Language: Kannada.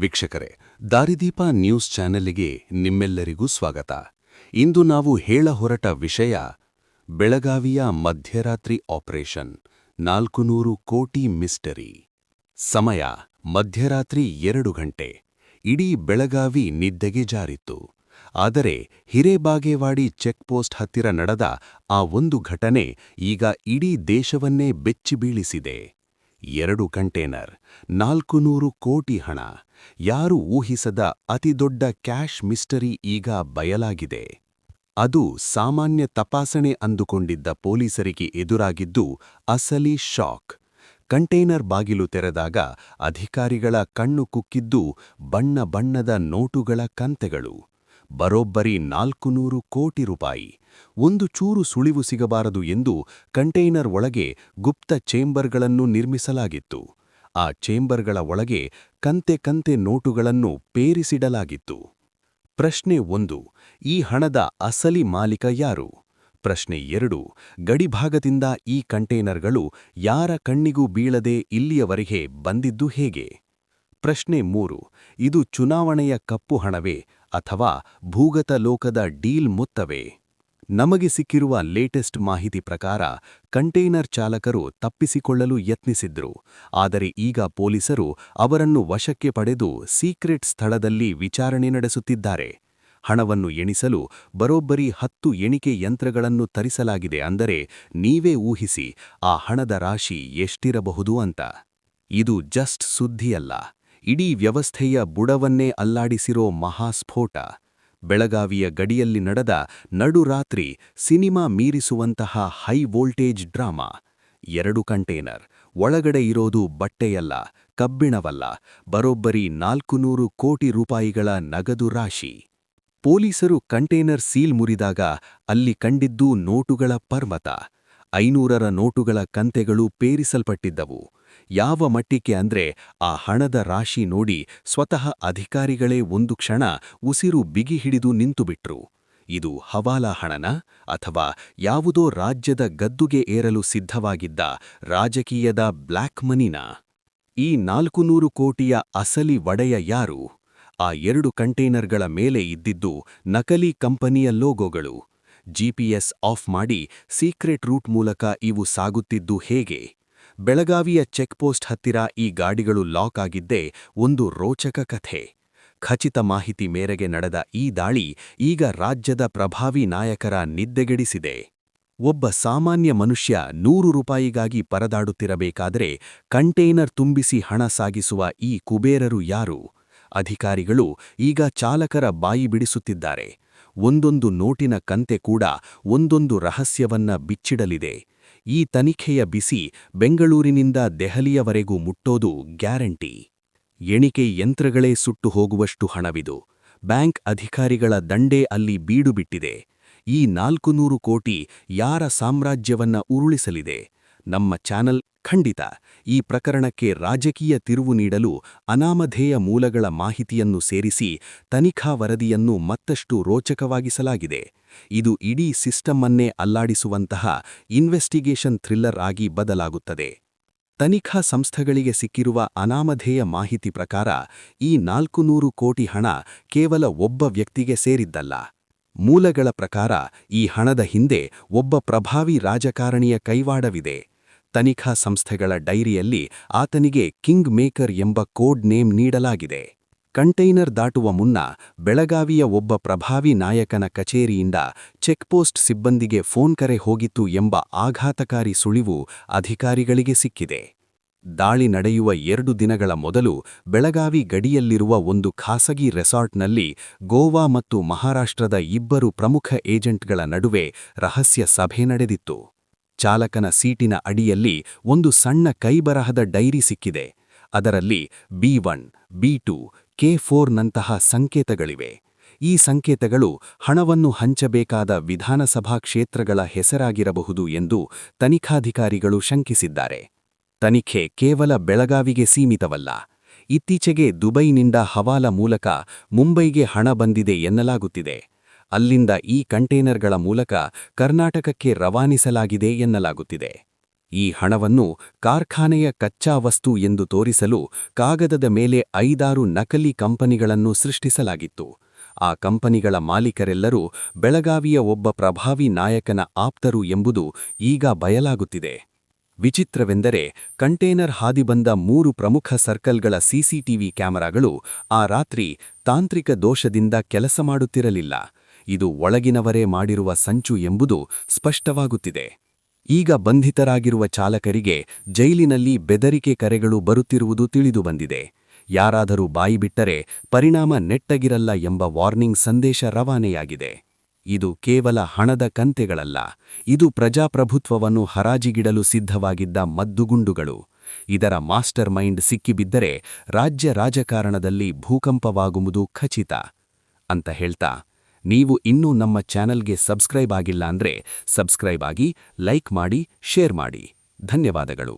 ವೀಕ್ಷಕರೇ, ದಾರಿದೀಪ ನ್ಯೂಸ್ ಚಾನೆಲ್ಗೆ ನಿಮ್ಮೆಲ್ಲರಿಗೂ ಸ್ವಾಗತ. ಇಂದು ನಾವು ಹೇಳ ಹೊರಟ ವಿಷಯ ಬೆಳಗಾವಿಯ ಮಧ್ಯರಾತ್ರಿ ಆಪರೇಷನ್ 400 ಕೋಟಿ ಮಿಸ್ಟರಿ. ಸಮಯ ಮಧ್ಯರಾತ್ರಿ 2 ಗಂಟೆ. ಇಡೀ ಬೆಳಗಾವಿ ನಿದ್ದೆಗೆ ಜಾರಿತ್ತು. ಆದರೆ ಹಿರೇಬಾಗೇವಾಡಿ ಚೆಕ್ಪೋಸ್ಟ್ ಹತ್ತಿರ ನಡೆದ ಆ ಒಂದು ಘಟನೆ ಈಗ ಇಡೀ ದೇಶವನ್ನೇ ಬೆಚ್ಚಿಬೀಳಿಸಿದೆ. 2 ಕಂಟೇನರ್, 400 ಕೋಟಿ ಹಣ, ಯಾರೂ ಊಹಿಸದ ಅತಿದೊಡ್ಡ ಕ್ಯಾಶ್ ಮಿಸ್ಟರಿ ಈಗ ಬಯಲಾಗಿದೆ. ಅದು ಸಾಮಾನ್ಯ ತಪಾಸಣೆ ಅಂದುಕೊಂಡಿದ್ದ ಪೊಲೀಸರಿಗೆ ಎದುರಾಗಿದ್ದು ಅಸಲಿ ಶಾಕ್. ಕಂಟೇನರ್ ಬಾಗಿಲು ತೆರೆದಾಗ ಅಧಿಕಾರಿಗಳ ಕಣ್ಣು ಕುಕ್ಕಿದ್ದು ಬಣ್ಣ ಬಣ್ಣದ ನೋಟುಗಳ ಕಂತೆಗಳು. ಬರೋಬ್ಬರಿ 400 ಕೋಟಿ ರೂಪಾಯಿ. ಒಂದು ಚೂರು ಸುಳಿವು ಸಿಗಬಾರದು ಎಂದು ಕಂಟೈನರ್ ಒಳಗೆ ಗುಪ್ತ ಚೇಂಬರ್ಗಳನ್ನು ನಿರ್ಮಿಸಲಾಗಿತ್ತು. ಆ ಚೇಂಬರ್ಗಳ ಒಳಗೆ ಕಂತೆ ನೋಟುಗಳನ್ನು ಪೇರಿಸಿಡಲಾಗಿತ್ತು. ಪ್ರಶ್ನೆ 1, ಈ ಹಣದ ಅಸಲಿ ಮಾಲೀಕ ಯಾರು? ಪ್ರಶ್ನೆ 2, ಗಡಿಭಾಗದಿಂದ ಈ ಕಂಟೇನರ್ಗಳು ಯಾರ ಕಣ್ಣಿಗೂ ಬೀಳದೆ ಇಲ್ಲಿಯವರೆಗೆ ಬಂದಿದ್ದು ಹೇಗೆ? ಪ್ರಶ್ನೆ 3, ಇದು ಚುನಾವಣೆಯ ಕಪ್ಪು ಹಣವೇ ಅಥವಾ ಭೂಗತ ಲೋಕದ ಡೀಲ್ ಮೊತ್ತವೇ? ನಮಗೆ ಸಿಕ್ಕಿರುವ ಲೇಟೆಸ್ಟ್ ಮಾಹಿತಿ ಪ್ರಕಾರ ಕಂಟೇನರ್ ಚಾಲಕರು ತಪ್ಪಿಸಿಕೊಳ್ಳಲು ಯತ್ನಿಸಿದ್ರು. ಆದರೆ ಈಗ ಪೊಲೀಸರು ಅವರನ್ನು ವಶಕ್ಕೆ ಪಡೆದು ಸೀಕ್ರೆಟ್ ಸ್ಥಳದಲ್ಲಿ ವಿಚಾರಣೆ ನಡೆಸುತ್ತಿದ್ದಾರೆ. ಹಣವನ್ನು ಎಣಿಸಲು ಬರೋಬ್ಬರಿ 10 ಎಣಿಕೆ ಯಂತ್ರಗಳನ್ನು ತರಿಸಲಾಗಿದೆ. ಅಂದರೆ ನೀವೇ ಊಹಿಸಿ ಆ ಹಣದ ರಾಶಿ ಎಷ್ಟಿರಬಹುದು ಅಂತ. ಇದು ಜಸ್ಟ್ ಸುದ್ದಿಯಲ್ಲ, ಇಡೀ ವ್ಯವಸ್ಥೆಯ ಬುಡವನ್ನೇ ಅಲ್ಲಾಡಿಸಿರೋ ಮಹಾಸ್ಫೋಟ. ಬೆಳಗಾವಿಯ ಗಡಿಯಲ್ಲಿ ನಡೆದ ನಡುರಾತ್ರಿ ಸಿನಿಮಾ ಮೀರಿಸುವಂತಹ ಹೈ ವೋಲ್ಟೇಜ್ ಡ್ರಾಮಾ. 2 ಕಂಟೇನರ್, ಒಳಗಡೆ ಇರೋದು ಬಟ್ಟೆಯಲ್ಲ, ಕಬ್ಬಿಣವಲ್ಲ, ಬರೋಬ್ಬರಿ 400 ಕೋಟಿ ರೂಪಾಯಿಗಳ ನಗದು ರಾಶಿ. ಪೊಲೀಸರು ಕಂಟೇನರ್ ಸೀಲ್ ಮುರಿದಾಗ ಅಲ್ಲಿ ಕಂಡಿದ್ದು ನೋಟುಗಳ ಪರ್ವತ. 500ರ ನೋಟುಗಳ ಕಂತೆಗಳು ಪೇರಿಸಲ್ಪಟ್ಟಿದ್ದವು. ಯಾವ ಮಟ್ಟಿಗೆ ಅಂದ್ರೆ ಆ ಹಣದ ರಾಶಿ ನೋಡಿ ಸ್ವತಃ ಅಧಿಕಾರಿಗಳೇ ಒಂದು ಕ್ಷಣ ಉಸಿರು ಬಿಗಿ ಹಿಡಿದು ನಿಂತುಬಿಟ್ರು. ಇದು ಹವಾಲಾ ಹಣನ ಅಥವಾ ಯಾವುದೋ ರಾಜ್ಯದ ಗದ್ದುಗೆ ಏರಲು ಸಿದ್ಧವಾಗಿದ್ದ ರಾಜಕೀಯದ ಬ್ಲ್ಯಾಕ್ ಮನಿನ? ಈ 400 ಕೋಟಿಯ ಅಸಲಿ ಒಡೆಯ ಯಾರು? ಆ 2 ಕಂಟೇನರ್ಗಳ ಮೇಲೆ ಇದ್ದಿದ್ದು ನಕಲಿ ಕಂಪನಿಯ ಲೋಗೋಗಳು. ಜಿಪಿಎಸ್ ಆಫ್ ಮಾಡಿ ಸೀಕ್ರೆಟ್ ರೂಟ್ ಮೂಲಕ ಇವು ಸಾಗುತ್ತಿದ್ದು ಹೇಗೆ? ಬೆಳಗಾವಿಯ ಚೆಕ್ಪೋಸ್ಟ್ ಹತ್ತಿರ ಈ ಗಾಡಿಗಳು ಲಾಕ್ ಆಗಿದ್ದೇ ಒಂದು ರೋಚಕ ಕಥೆ. ಖಚಿತ ಮಾಹಿತಿ ಮೇರೆಗೆ ನಡೆದ ಈ ದಾಳಿ ಈಗ ರಾಜ್ಯದ ಪ್ರಭಾವಿ ನಾಯಕರ ನಿದ್ದೆಗೆಡಿಸಿದೆ. ಒಬ್ಬ ಸಾಮಾನ್ಯ ಮನುಷ್ಯ 100 ರೂಪಾಯಿಗಾಗಿ ಪರದಾಡುತ್ತಿರಬೇಕಾದರೆ ಕಂಟೇನರ್ ತುಂಬಿಸಿ ಹಣ ಸಾಗಿಸುವ ಈ ಕುಬೇರರು ಯಾರು? ಅಧಿಕಾರಿಗಳು ಈಗ ಚಾಲಕರ ಬಾಯಿ ಬಿಡಿಸುತ್ತಿದ್ದಾರೆ. ಒಂದೊಂದು ನೋಟಿನ ಕಂತೆ ಕೂಡ ಒಂದೊಂದು ರಹಸ್ಯವನ್ನ ಬಿಚ್ಚಿಡಲಿದೆ. ಈ ತನಿಖೆಯ ಬಿಸಿ ಬೆಂಗಳೂರಿನಿಂದ ದೆಹಲಿಯವರೆಗೂ ಮುಟ್ಟೋದು ಗ್ಯಾರಂಟಿ. ಎಣಿಕೆ ಯಂತ್ರಗಳೇ ಸುಟ್ಟು ಹೋಗುವಷ್ಟು ಹಣವಿದು. ಬ್ಯಾಂಕ್ ಅಧಿಕಾರಿಗಳ ದಂಡೇ ಅಲ್ಲಿ ಬೀಡುಬಿಟ್ಟಿದೆ. ಈ 400 ಕೋಟಿ ಯಾರ ಸಾಮ್ರಾಜ್ಯವನ್ನ ಉರುಳಿಸಲಿದೆ? ನಮ್ಮ ಚಾನಲ್ ಖಂಡಿತ ಈ ಪ್ರಕರಣಕ್ಕೆ ರಾಜಕೀಯ ತಿರುವು ನೀಡಲು ಅನಾಮಧೇಯ ಮೂಲಗಳ ಮಾಹಿತಿಯನ್ನು ಸೇರಿಸಿ ತನಿಖಾ ವರದಿಯನ್ನು ಮತ್ತಷ್ಟು ರೋಚಕವಾಗಿಸಲಾಗಿದೆ. ಇದು ಇಡೀ ಸಿಸ್ಟಮ್ಮನ್ನೇ ಅಲ್ಲಾಡಿಸುವಂತಹ ಇನ್ವೆಸ್ಟಿಗೇಷನ್ ಥ್ರಿಲ್ಲರ್ ಆಗಿ ಬದಲಾಗುತ್ತದೆ. ತನಿಖಾ ಸಂಸ್ಥೆಗಳಿಗೆ ಸಿಕ್ಕಿರುವ ಅನಾಮಧೇಯ ಮಾಹಿತಿ ಪ್ರಕಾರ ಈ 400 ಕೋಟಿ ಹಣ ಕೇವಲ ಒಬ್ಬ ವ್ಯಕ್ತಿಗೆ ಸೇರಿದ್ದಲ್ಲ. ಮೂಲಗಳ ಪ್ರಕಾರ ಈ ಹಣದ ಹಿಂದೆ ಒಬ್ಬ ಪ್ರಭಾವಿ ರಾಜಕಾರಣಿಯ ಕೈವಾಡವಿದೆ. ತನಿಖಾ ಸಂಸ್ಥೆಗಳ ಡೈರಿಯಲ್ಲಿ ಆತನಿಗೆ ಕಿಂಗ್ ಮೇಕರ್ ಎಂಬ ಕೋಡ್ ನೇಮ್ ನೀಡಲಾಗಿದೆ. ಕಂಟೈನರ್ ದಾಟುವ ಮುನ್ನ ಬೆಳಗಾವಿಯ ಒಬ್ಬ ಪ್ರಭಾವಿ ನಾಯಕನ ಕಚೇರಿಯಿಂದ ಚೆಕ್ಪೋಸ್ಟ್ ಸಿಬ್ಬಂದಿಗೆ ಫೋನ್ ಕರೆ ಹೋಗಿತ್ತು ಎಂಬ ಆಘಾತಕಾರಿ ಸುಳಿವು ಅಧಿಕಾರಿಗಳಿಗೆ ಸಿಕ್ಕಿದೆ. ದಾಳಿ ನಡೆಯುವ 2 ದಿನಗಳ ಮೊದಲು ಬೆಳಗಾವಿ ಗಡಿಯಲ್ಲಿರುವ ಒಂದು ಖಾಸಗಿ ರೆಸಾರ್ಟ್ನಲ್ಲಿ ಗೋವಾ ಮತ್ತು ಮಹಾರಾಷ್ಟ್ರದ 2 ಪ್ರಮುಖ ಏಜೆಂಟ್ಗಳ ನಡುವೆ ರಹಸ್ಯ ಸಭೆ ನಡೆದಿತ್ತು. ಚಾಲಕನ ಸೀಟಿನ ಅಡಿಯಲ್ಲಿ ಒಂದು ಸಣ್ಣ ಕೈಬರಹದ ಡೈರಿ ಸಿಕ್ಕಿದೆ. ಅದರಲ್ಲಿ B1, B2, K4 ನಂತಹ ಸಂಕೇತಗಳಿವೆ. ಈ ಸಂಕೇತಗಳು ಹಣವನ್ನು ಹಂಚಬೇಕಾದ ವಿಧಾನಸಭಾ ಕ್ಷೇತ್ರಗಳ ಹೆಸರಾಗಿರಬಹುದು ಎಂದು ತನಿಖಾಧಿಕಾರಿಗಳು ಶಂಕಿಸಿದ್ದಾರೆ. ತನಿಖೆ ಕೇವಲ ಬೆಳಗಾವಿಗೆ ಸೀಮಿತವಲ್ಲ. ಇತ್ತೀಚೆಗೆ ದುಬೈನಿಂದ ಹವಾಲಾ ಮೂಲಕ ಮುಂಬೈಗೆ ಹಣ ಬಂದಿದೆ ಎನ್ನಲಾಗುತ್ತಿದೆ. ಅಲ್ಲಿಂದ ಈ ಕಂಟೇನರ್ಗಳ ಮೂಲಕ ಕರ್ನಾಟಕಕ್ಕೆ ರವಾನಿಸಲಾಗಿದೆ ಎನ್ನಲಾಗುತ್ತಿದೆ. ಈ ಹಣವನ್ನು ಕಾರ್ಖಾನೆಯ ಕಚ್ಚಾ ವಸ್ತು ಎಂದು ತೋರಿಸಲು ಕಾಗದದ ಮೇಲೆ 5-6 ನಕಲಿ ಕಂಪನಿಗಳನ್ನು ಸೃಷ್ಟಿಸಲಾಗಿತ್ತು. ಆ ಕಂಪನಿಗಳ ಮಾಲೀಕರೆಲ್ಲರೂ ಬೆಳಗಾವಿಯ ಒಬ್ಬ ಪ್ರಭಾವಿ ನಾಯಕನ ಆಪ್ತರು ಎಂಬುದು ಈಗ ಬಯಲಾಗುತ್ತಿದೆ. ವಿಚಿತ್ರವೆಂದರೆ ಕಂಟೇನರ್ ಹಾದಿಬಂದ 3 ಪ್ರಮುಖ ಸರ್ಕಲ್ಗಳ ಸಿಸಿಟಿವಿ ಕ್ಯಾಮೆರಾಗಳು ಆ ರಾತ್ರಿ ತಾಂತ್ರಿಕ ದೋಷದಿಂದ ಕೆಲಸ ಮಾಡುತ್ತಿರಲಿಲ್ಲ. ಇದು ಒಳಗಿನವರೇ ಮಾಡಿರುವ ಸಂಚು ಎಂಬುದು ಸ್ಪಷ್ಟವಾಗುತ್ತಿದೆ. ಈಗ ಬಂಧಿತರಾಗಿರುವ ಚಾಲಕರಿಗೆ ಜೈಲಿನಲ್ಲಿ ಬೆದರಿಕೆ ಕರೆಗಳು ಬರುತ್ತಿರುವುದು ತಿಳಿದುಬಂದಿದೆ. ಯಾರಾದರೂ ಬಾಯಿಬಿಟ್ಟರೆ ಪರಿಣಾಮ ನೆಟ್ಟಗಿರಲ್ಲ ಎಂಬ ವಾರ್ನಿಂಗ್ ಸಂದೇಶ ರವಾನೆಯಾಗಿದೆ. ಇದು ಕೇವಲ ಹಣದ ಕಂತೆಗಳಲ್ಲ, ಇದು ಪ್ರಜಾಪ್ರಭುತ್ವವನ್ನು ಹರಾಜಿಗಿಡಲು ಸಿದ್ಧವಾಗಿದ್ದ ಮದ್ದುಗುಂಡುಗಳು. ಇದರ ಮಾಸ್ಟರ್ ಮೈಂಡ್ ಸಿಕ್ಕಿಬಿದ್ದರೆ ರಾಜ್ಯ ರಾಜಕಾರಣದಲ್ಲಿ ಭೂಕಂಪವಾಗುವುದು ಖಚಿತ ಅಂತ ಹೇಳ್ತಾ, ನೀವು ಇನ್ನೂ ನಮ್ಮ ಚಾನೆಲ್ಗೆ ಸಬ್ಸ್ಕ್ರೈಬ್ ಆಗಿಲ್ಲ ಅಂದ್ರೆ ಸಬ್ಸ್ಕ್ರೈಬ್ ಆಗಿ, ಲೈಕ್ ಮಾಡಿ, ಶೇರ್ ಮಾಡಿ. ಧನ್ಯವಾದಗಳು.